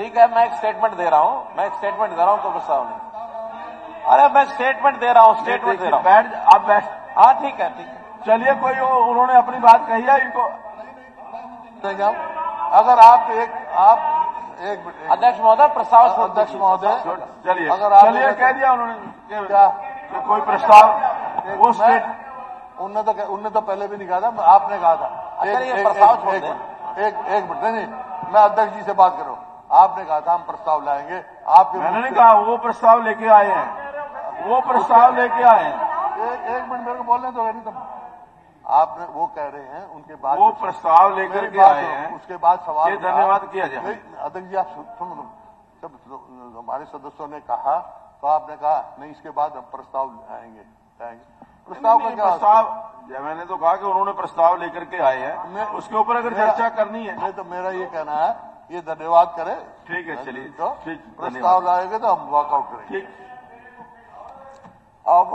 ठीक है, मैं एक स्टेटमेंट दे रहा हूं, तो प्रस्ताव नहीं। अरे मैं स्टेटमेंट दे रहा हूं, बैठ, आप बैठ। हाँ ठीक है। चलिए, कोई उन्होंने अपनी बात कही है, इनको अगर आप एक अध्यक्ष महोदय प्रस्ताव अध्यक्ष महोदय, चलिए चलिए, कह दिया उन्होंने क्या कि कोई प्रस्ताव वो स्टेट उनने तो पहले भी नहीं कहा था, आपने कहा था। एक मिनट, नहीं, मैं अध्यक्ष जी से बात कर रहा हूँ। आपने कहा था हम प्रस्ताव लाएंगे, आपके मैंने नहीं कहा, वो प्रस्ताव लेके आए हैं। एक मिनट मेरे को बोलने दो। नहीं तो आपने वो कह रहे हैं, उनके बाद वो प्रस्ताव लेकर के आए हैं, उसके बाद सवाल धन्यवाद किया जाए। अध्यक्ष जी आप सुन लो, जब हमारे सदस्यों ने कहा तो आपने कहा नहीं, इसके बाद हम प्रस्ताव लाएंगे। प्रस्ताव का क्या? प्रस्ताव मैंने तो कहा कि उन्होंने प्रस्ताव लेकर के आए हैं, उसके ऊपर अगर चर्चा करनी है। नहीं तो मेरा ये कहना है, ये धन्यवाद करें। ठीक है, चलिए, तो प्रस्ताव लाएंगे तो हम वॉकआउट करेंगे। ठीक। अब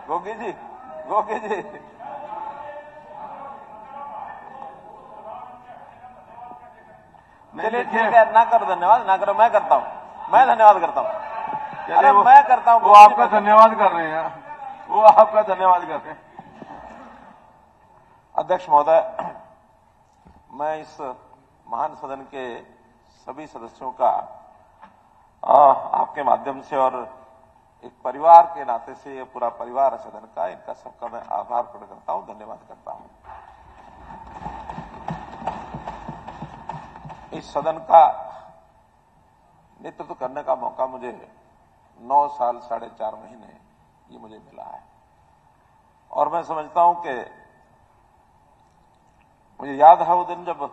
गोगी जी, चलिए ठीक है, ना करो धन्यवाद, ना करो, मैं करता हूं, मैं धन्यवाद करता हूं। अरे मैं करता हूं, वो आपका धन्यवाद कर रहे हैं, वो आपका धन्यवाद कर रहे हैं। अध्यक्ष महोदय, मैं इस महान सदन के सभी सदस्यों का आपके माध्यम से और एक परिवार के नाते से, ये पूरा परिवार है सदन का, इनका सबका मैं आभार प्रकट करता हूं, धन्यवाद करता हूं। इस सदन का नेतृत्व करने का मौका मुझे 9 साल 4.5 महीने ये मुझे मिला है, और मैं समझता हूं कि मुझे याद है वो दिन जब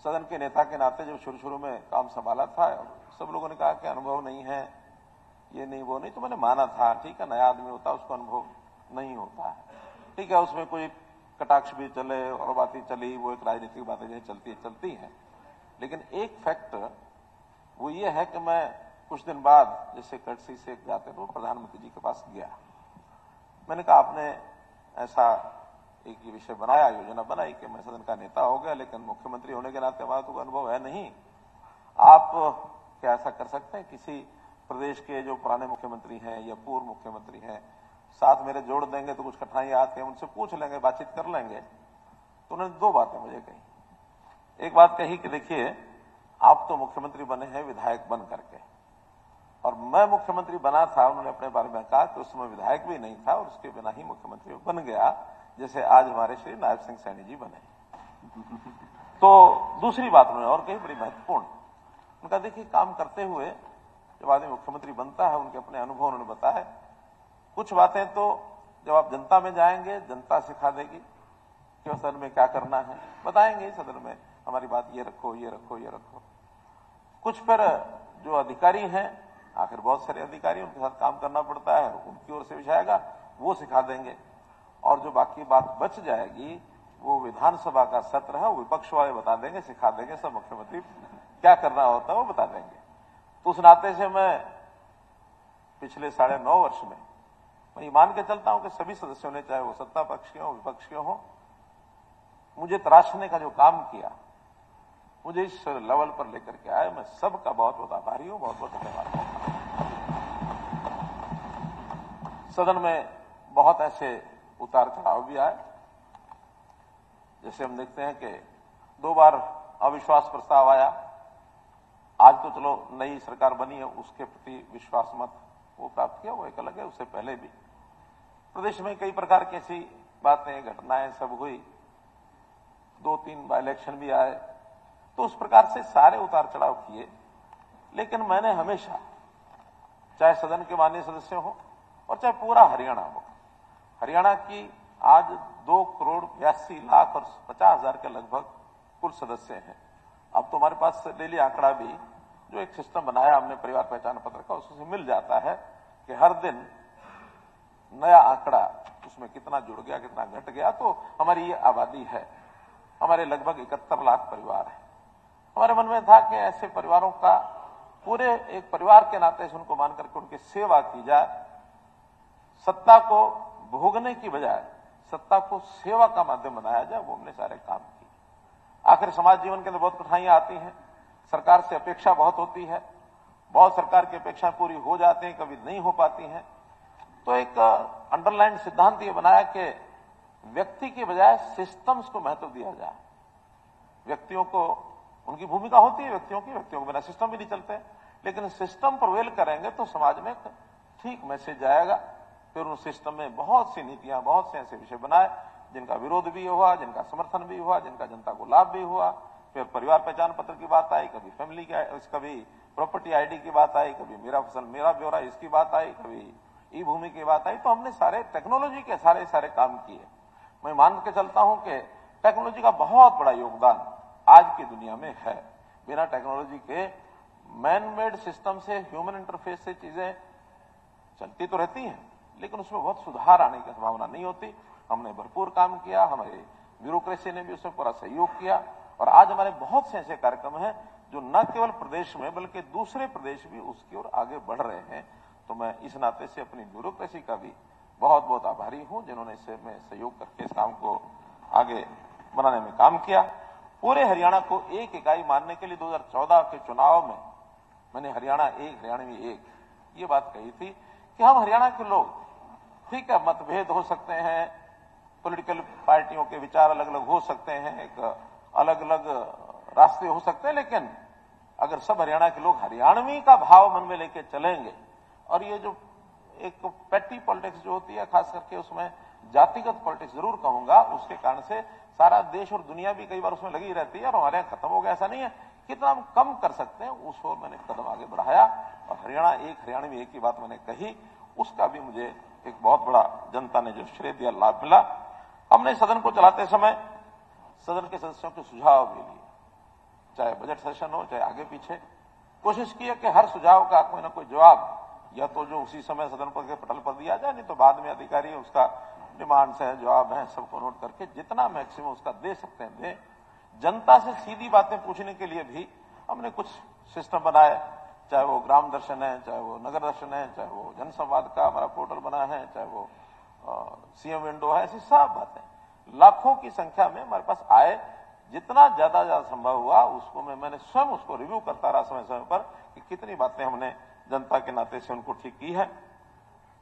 सदन के नेता के नाते जब शुरू में काम संभाला था, सब लोगों ने कहा कि अनुभव नहीं है, ये नहीं वो नहीं, तो मैंने माना था। ठीक है, नया आदमी होता है, उसको अनुभव नहीं होता है। ठीक है, उसमें कोई कटाक्ष भी चले और बातें चली, वो एक राजनीतिक बातें जो चलती है। लेकिन एक फैक्ट वो ये है कि मैं कुछ दिन बाद जैसे कर्टसी से जाते तो प्रधानमंत्री जी के पास गया। मैंने कहा आपने ऐसा एक विषय बनाया, योजना बनाई कि मैं सदन का नेता हो गया, लेकिन मुख्यमंत्री होने के नाते हमारा तो अनुभव है नहीं। आप क्या ऐसा कर सकते हैं, किसी प्रदेश के जो पुराने मुख्यमंत्री हैं या पूर्व मुख्यमंत्री हैं, साथ मेरे जोड़ देंगे तो कुछ कठिनाइयां आती हैं, उनसे पूछ लेंगे, बातचीत कर लेंगे। तो उन्होंने 2 बातें मुझे कही। एक बात कही कि देखिए, आप तो मुख्यमंत्री बने हैं विधायक बन करके, और मैं मुख्यमंत्री बना था, उन्होंने अपने बारे में कहा कि उस समय विधायक भी नहीं था और उसके बिना ही मुख्यमंत्री बन गया, जैसे आज हमारे श्री नायब सिंह सैनी जी बने। तो दूसरी बात उन्होंने और कही, बड़ी महत्वपूर्ण, उनका देखिए काम करते हुए जब आदमी मुख्यमंत्री बनता है, उनके अपने अनुभव उन्होंने बताया। कुछ बातें तो जब आप जनता में जाएंगे, जनता सिखा देगी कि सदन में क्या करना है, बताएंगे सदन में हमारी बात ये रखो, ये रखो, ये रखो। कुछ फिर जो अधिकारी हैं, आखिर बहुत सारे अधिकारी, उनके साथ काम करना पड़ता है, उनकी ओर से विषय वो सिखा देंगे। और जो बाकी बात बच जाएगी, वो विधानसभा का सत्र है, वो विपक्ष वाले बता देंगे, सिखा देंगे, सब मुख्यमंत्री क्या करना होता है वो बता देंगे। तो उस नाते से मैं पिछले 9.5 वर्ष में मैं ये मान के चलता हूं कि सभी सदस्यों ने, चाहे वो सत्ता पक्ष के हो, विपक्ष के हो, मुझे तराशने का जो काम किया, मुझे इस लेवल पर लेकर के आए, मैं सबका बहुत बहुत आभारी हूं, बहुत बहुत धन्यवाद करता हूं। सदन में बहुत ऐसे उतार चढ़ाव भी आए, जैसे हम देखते हैं कि 2 बार अविश्वास प्रस्ताव आया। आज तो चलो नई सरकार बनी है, उसके प्रति विश्वास मत वो प्राप्त किया, वो एक अलग है। उससे पहले भी प्रदेश में कई प्रकार की ऐसी बातें, घटनाएं सब हुई, 2-3 बाय इलेक्शन भी आए, तो उस प्रकार से सारे उतार चढ़ाव किए। लेकिन मैंने हमेशा, चाहे सदन के माननीय सदस्य हो और चाहे पूरा हरियाणा हो, हरियाणा की आज 2,82,50,000 के लगभग कुल सदस्य हैं। अब तो हमारे पास ले लिया आंकड़ा भी, जो एक सिस्टम बनाया हमने परिवार पहचान पत्र का, उससे मिल जाता है कि हर दिन नया आंकड़ा, उसमें कितना जुड़ गया, कितना घट गया। तो हमारी ये आबादी है, हमारे लगभग 71 लाख परिवार है। हमारे मन में था कि ऐसे परिवारों का पूरे एक परिवार के नाते से उनको मान करके उनकी सेवा की जाए, सत्ता को भोगने की बजाय सत्ता को सेवा का माध्यम बनाया जाए। वो हमने सारे काम किए। आखिर समाज जीवन के अंदर बहुत कठिनाइयां आती हैं, सरकार से अपेक्षा बहुत होती है, बहुत सरकार की अपेक्षाएं पूरी हो जाती हैं, कभी नहीं हो पाती हैं। तो एक अंडरलाइन सिद्धांत ये बनाया कि व्यक्ति के बजाय सिस्टम्स को महत्व दिया जाए। व्यक्तियों को उनकी भूमिका होती है, व्यक्तियों के बिना सिस्टम भी नहीं चलते, लेकिन सिस्टम प्रवेल करेंगे तो समाज में ठीक मैसेज जाएगा। फिर उस सिस्टम में बहुत सी नीतियां, बहुत से ऐसे विषय बनाए जिनका विरोध भी हुआ, जिनका समर्थन भी हुआ, जिनका जनता को लाभ भी हुआ। फिर परिवार पहचान पत्र की बात आई, कभी फैमिली की, कभी प्रॉपर्टी आईडी की बात आई, कभी मेरा फसल मेरा ब्यौरा इसकी बात आई, कभी ई भूमि की बात आई। तो हमने सारे टेक्नोलॉजी के सारे काम किए। मैं मान के चलता हूं कि टेक्नोलॉजी का बहुत बड़ा योगदान आज की दुनिया में है। बिना टेक्नोलॉजी के मैन मेड सिस्टम से, ह्यूमन इंटरफेस से चीजें चलती तो रहती हैं, लेकिन उसमें बहुत सुधार आने की संभावना नहीं होती। हमने भरपूर काम किया, हमारे ब्यूरोक्रेसी ने भी उसमें पूरा सहयोग किया, और आज हमारे बहुत से ऐसे कार्यक्रम हैं जो न केवल प्रदेश में बल्कि दूसरे प्रदेश भी उसकी ओर आगे बढ़ रहे हैं। तो मैं इस नाते से अपनी ब्यूरोक्रेसी का भी बहुत बहुत आभारी हूं, जिन्होंने इससे में सहयोग करके इस काम को आगे बनाने में काम किया। पूरे हरियाणा को एक इकाई मानने के लिए 2014 के चुनाव में मैंने हरियाणा एक, हरियाणवी एक, ये बात कही थी कि हम हरियाणा के लोग, ठीक है, मतभेद हो सकते हैं, पॉलिटिकल पार्टियों के विचार अलग अलग हो सकते हैं, एक अलग अलग रास्ते हो सकते हैं, लेकिन अगर सब हरियाणा के लोग हरियाणवी का भाव मन में लेके चलेंगे, और ये जो एक पेटी पॉलिटिक्स जो होती है, खास करके उसमें जातिगत पॉलिटिक्स जरूर कहूंगा, उसके कारण से सारा देश और दुनिया भी कई बार उसमें लगी रहती है, और हमारे यहाँ खत्म हो गया, ऐसा नहीं है। कितना हम कम कर सकते हैं उस ओर मैंने कदम आगे बढ़ाया, और हरियाणा एक, हरियाणवी एक की बात मैंने कही, उसका भी मुझे एक बहुत बड़ा जनता ने जो श्रेय दिया, लाभ मिला। हमने सदन को चलाते समय सदन के सदस्यों के सुझाव भी लिए, चाहे बजट सेशन हो, चाहे आगे पीछे। कोशिश की है कि हर सुझाव का कोई ना कोई जवाब या तो जो उसी समय सदन पर के पटल पर दिया जाए, नहीं तो बाद में अधिकारी उसका डिमांड्स है, जवाब है, सबको नोट करके जितना मैक्सिमम उसका दे सकते हैं दें। जनता से सीधी बातें पूछने के लिए भी हमने कुछ सिस्टम बनाए, चाहे वो ग्राम दर्शन है, चाहे वो नगर दर्शन है, चाहे वो जनसंवाद का हमारा पोर्टल बना है, चाहे वो सीएम विंडो है, ऐसी सब बातें लाखों की संख्या में हमारे पास आए। जितना ज्यादा संभव हुआ उसको मैंने स्वयं उसको रिव्यू करता रहा समय समय पर कि कितनी बातें हमने जनता के नाते से उनको ठीक की है।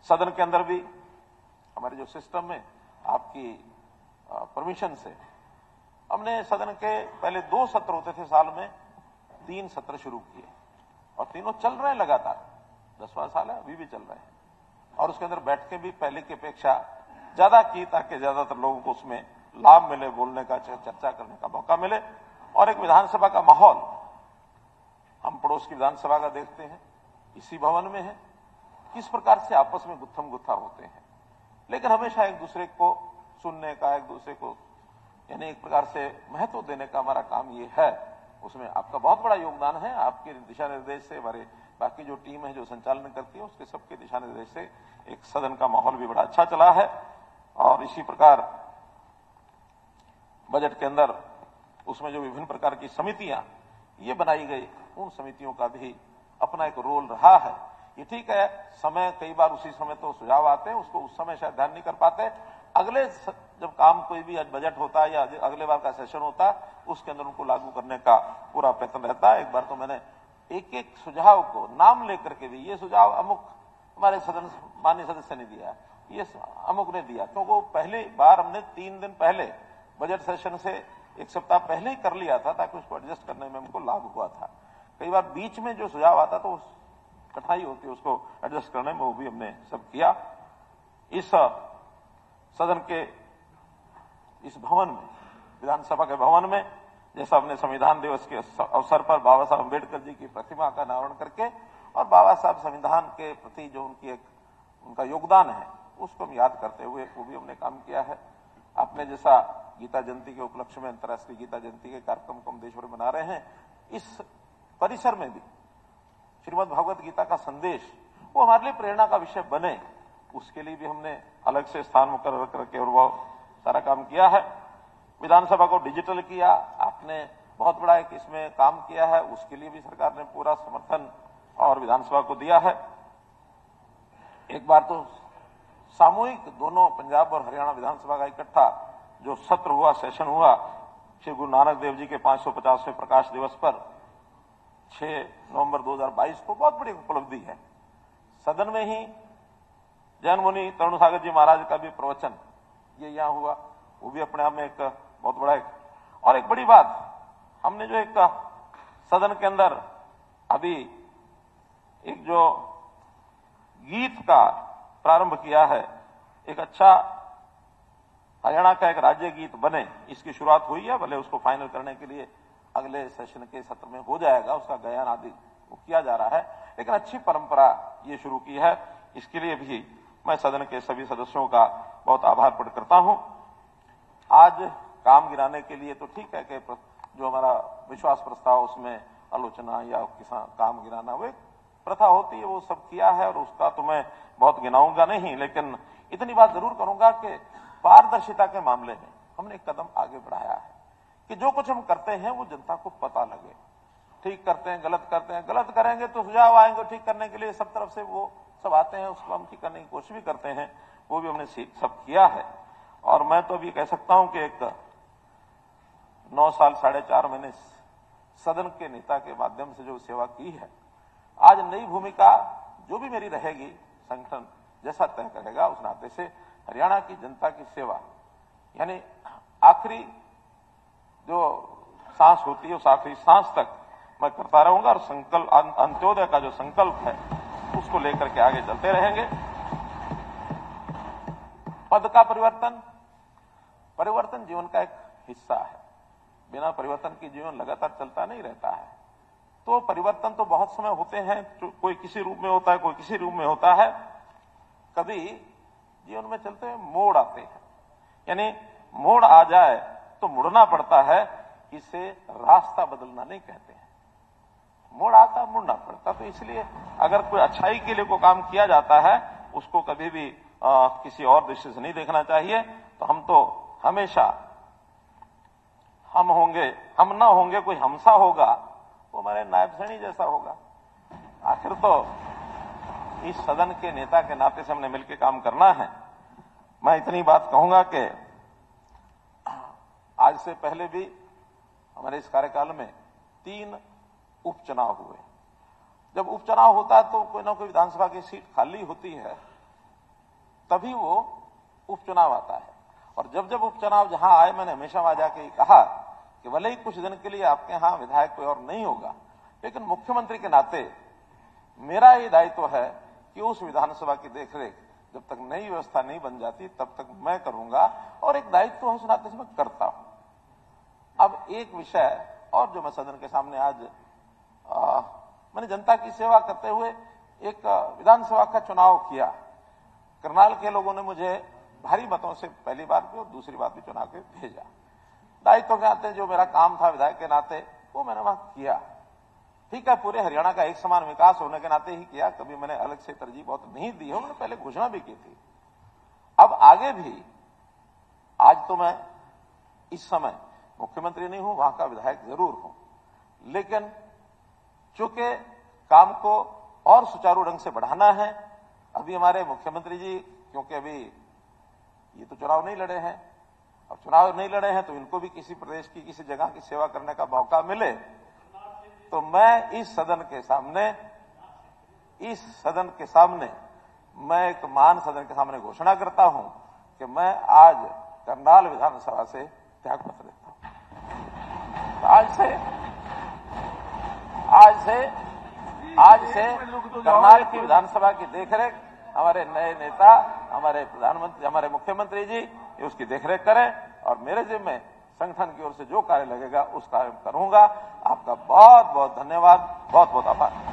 सदन के अंदर भी हमारे जो सिस्टम में आपकी परमिशन से हमने सदन के पहले 2 सत्र होते थे साल में, 3 सत्र शुरू किए, और तीनों चल रहे हैं लगातार। 10वां साल है, अभी भी चल रहे हैं, और उसके अंदर बैठकें भी पहले की अपेक्षा ज्यादा की, ताकि ज्यादातर लोगों को उसमें लाभ मिले, बोलने का, चर्चा करने का मौका मिले। और एक विधानसभा का माहौल हम पड़ोस की विधानसभा का देखते हैं, इसी भवन में है, किस प्रकार से आपस में गुत्थम गुत्था होते हैं, लेकिन हमेशा एक दूसरे को सुनने का, एक दूसरे को यानी एक प्रकार से महत्व देने का हमारा काम ये है। उसमें आपका बहुत बड़ा योगदान है। आपके दिशा निर्देश से हमारे बाकी जो टीम है जो संचालन करती है, उसके सबके दिशा निर्देश से एक सदन का माहौल भी बड़ा अच्छा चला है। और इसी प्रकार बजट के अंदर उसमें जो विभिन्न प्रकार की समितियां ये बनाई गई, उन समितियों का भी अपना एक रोल रहा है। ये ठीक है, समय कई बार उसी समय तो सुझाव आते हैं, उसको उस समय शायद ध्यान नहीं कर पाते। अगले जब काम कोई भी बजट होता है या अगले बार का सेशन होता है, उसके अंदर उनको लागू करने का पूरा प्रयत्न रहता है। एक बार तो मैंने एक एक सुझाव को नाम लेकर के भी, ये सुझाव अमुक हमारे सदन माननीय सदस्य ने दिया, ये अमुक ने दिया, तो वो पहली बार हमने 3 दिन पहले बजट सेशन से 1 सप्ताह पहले ही कर लिया था, ताकि उसको एडजस्ट करने में हमको लाभ हुआ था। कई बार बीच में जो सुझाव आता तो कठिनाई होती है उसको एडजस्ट करने में, वो भी हमने सब किया। इस सदन के इस भवन में, विधानसभा के भवन में, जैसा हमने संविधान दिवस के अवसर पर बाबा साहब अम्बेडकर जी की प्रतिमा का अनावरण करके और बाबा साहब संविधान के प्रति जो उनका योगदान है उसको हम याद करते हुए वो भी हमने काम किया है। आपने जैसा गीता जयंती के उपलक्ष्य में अंतर्राष्ट्रीय गीता जयंती के कार्यक्रम को हम देश भर में मना रहे हैं, इस परिसर में भी श्रीमद् भगवत गीता का संदेश वो हमारे लिए प्रेरणा का विषय बने, उसके लिए भी हमने अलग से स्थान मुकर्रर करके और वो सारा काम किया है। विधानसभा को डिजिटल किया, आपने बहुत बड़ा एक इसमें काम किया है, उसके लिए भी सरकार ने पूरा समर्थन और विधानसभा को दिया है। एक बार तो सामूहिक दोनों पंजाब और हरियाणा विधानसभा का इकट्ठा जो सत्र हुआ, सेशन हुआ, श्री गुरु नानक देव जी के 550वें प्रकाश दिवस पर 6 नवंबर 2022 को बहुत बड़ी उपलब्धि है। सदन में ही जैन मुनि तरुण सागर जी महाराज का भी प्रवचन ये यहां हुआ, वो भी अपने आप में एक बहुत बड़ा और एक बड़ी बात, हमने जो एक सदन के अंदर अभी एक जो गीत का प्रारंभ किया है, एक अच्छा हरियाणा का एक राज्य गीत बने, इसकी शुरुआत हुई है। भले उसको फाइनल करने के लिए अगले सेशन के सत्र में हो जाएगा, उसका गायन आदि वो किया जा रहा है, लेकिन अच्छी परंपरा ये शुरू की है। इसके लिए भी मैं सदन के सभी सदस्यों का बहुत आभार प्रकट करता हूं। आज काम गिराने के लिए तो ठीक है कि जो हमारा विश्वास प्रस्ताव उसमें आलोचना या किसान काम गिराना वो एक प्रथा होती है, वो सब किया है और उसका तो मैं बहुत गिनाऊंगा नहीं, लेकिन इतनी बात जरूर करूंगा कि पारदर्शिता के मामले में हमने एक कदम आगे बढ़ाया है कि जो कुछ हम करते हैं वो जनता को पता लगे। ठीक करते हैं, गलत करेंगे तो सुझाव आएंगे ठीक करने के लिए, सब तरफ से वो सब आते हैं, उसको हम ठीक करने की कोशिश भी करते हैं, वो भी हमने सब किया है। और मैं तो अभी कह सकता हूं कि एक 9 साल 4.5 महीने सदन के नेता के माध्यम से जो सेवा की है, आज नई भूमिका जो भी मेरी रहेगी, संगठन जैसा तय करेगा उस नाते से हरियाणा की जनता की सेवा, यानी आखिरी जो सांस होती है उस आखिरी सांस तक मैं करता रहूंगा और संकल्प अंत्योदय का जो संकल्प है उसको लेकर के आगे चलते रहेंगे। पद का परिवर्तन जीवन का एक हिस्सा है, बिना परिवर्तन की जीवन लगातार चलता नहीं रहता है। तो परिवर्तन तो बहुत समय होते हैं, कोई किसी रूप में होता है, कोई किसी रूप में होता है। कभी जीवन में चलते हुए मोड़ आते हैं, यानी मोड़ आ जाए तो मुड़ना पड़ता है, इसे रास्ता बदलना नहीं कहते हैं। मोड़ आता मुड़ना पड़ता, तो इसलिए अगर कोई अच्छाई के लिए कोई काम किया जाता है उसको कभी भी किसी और दृष्टि से नहीं देखना चाहिए। तो हम तो हमेशा हम ना होंगे, कोई हमसा होगा, वो हमारे नायब सैनी जैसा होगा। आखिर तो इस सदन के नेता के नाते से हमने मिलकर काम करना है। मैं इतनी बात कहूंगा कि आज से पहले भी हमारे इस कार्यकाल में 3 उपचुनाव हुए। जब उपचुनाव होता है तो कोई ना कोई विधानसभा की सीट खाली होती है, तभी वो उपचुनाव आता है। और जब जब उपचुनाव जहां आए, मैंने हमेशा वहां जाके कहा कि भले ही कुछ दिन के लिए आपके यहां विधायक कोई और नहीं होगा, लेकिन मुख्यमंत्री के नाते मेरा ये दायित्व है कि उस विधानसभा की देखरेख जब तक नई व्यवस्था नहीं बन जाती तब तक मैं करूंगा, और एक दायित्व है उस नाते से मैं करता हूं। अब एक विषय और जो मैं सदन के सामने आज मैंने जनता की सेवा करते हुए एक विधानसभा का चुनाव किया। करनाल के लोगों ने मुझे भारी मतों से पहली बार भी और दूसरी बार भी चुनाव के भेजा। दायित्व के नाते जो मेरा काम था विधायक के नाते वो मैंने वहां किया। ठीक है, पूरे हरियाणा का एक समान विकास होने के नाते ही किया, कभी मैंने अलग से तरजीह बहुत नहीं दी है, उन्होंने पहले घोषणा भी की थी। अब आगे भी, आज तो मैं इस समय मुख्यमंत्री नहीं हूं, वहां का विधायक जरूर हूं, लेकिन चूंकि काम को और सुचारू ढंग से बढ़ाना है, अभी हमारे मुख्यमंत्री जी, क्योंकि अभी ये तो चुनाव नहीं लड़े हैं, अब चुनाव नहीं लड़े हैं तो इनको भी किसी प्रदेश की किसी जगह की सेवा करने का मौका मिले, तो मैं इस सदन के सामने मैं एक महान सदन के सामने घोषणा करता हूं कि मैं आज करनाल विधानसभा से त्यागपत्र देता हूं। तो आज से करनाल की विधानसभा की देखरेख हमारे नए नेता, हमारे प्रधानमंत्री, हमारे मुख्यमंत्री जी ये उसकी देखरेख करें, और मेरे जिम्मे संगठन की ओर से जो कार्य लगेगा उस कार्य करूंगा। आपका बहुत बहुत धन्यवाद, बहुत बहुत आभार।